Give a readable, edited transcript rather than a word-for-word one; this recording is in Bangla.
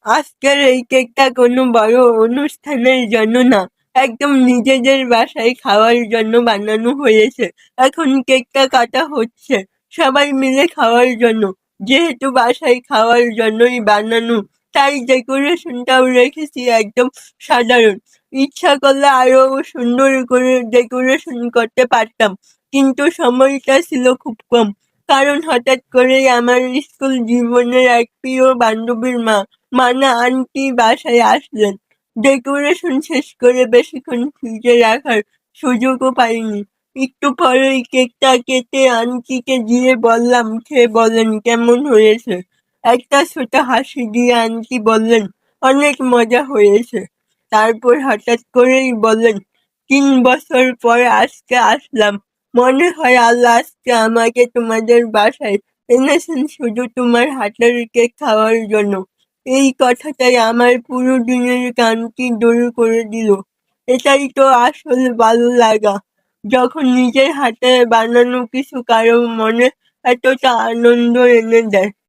আজকের এই কেকটা কোনো বড় অনুষ্ঠানের জন্য না, একদম নিজেদের বাসায় খাওয়ার জন্য বানানো হয়েছে। এখন কেকটা কাটা হচ্ছে সবাই মিলে খাওয়ার জন্য। যেহেতু বাসায় খাওয়ার জন্যই বানানো, তাই ডেকোরেশনটাও রেখেছি একদম সাধারণ। ইচ্ছা করলে আরো সুন্দর করে ডেকোরেশন করতে পারতাম, কিন্তু সময়টা ছিল খুব কম। কারণ হঠাৎ করেই আমার স্কুল জীবনের এক প্রিয় বান্ধবীর মানে আন্টি বাসায় আসলেন। ডেকোরেশন শেষ করে বেশিক্ষণ ফ্রিজে রাখার সুযোগও পাইনি। একটু পরেই কেকটা কেটে আন্টিকে দিয়ে বললাম, খেয়ে বলেন কেমন হয়েছে। একটা ছোট হাসি দিয়ে আন্টি বললেন, অনেক মজা হয়েছে। তারপর হঠাৎ করেই বললেন, 3 বছর পর আজকে আসলাম। মনে হয় আল্লাহ আজকে আমাকে তোমাদের বাসায় এনেছেন শুধু তোমার হাতের কেক খাওয়ার জন্য। এই কথাটাই আমার পুরো দিনের ক্লান্তি দূর করে দিল। এটাই তো আসল ভালো লাগা, যখন নিজের হাতে বানানো কিছু কারো মনে এতটা আনন্দ এনে দেয়।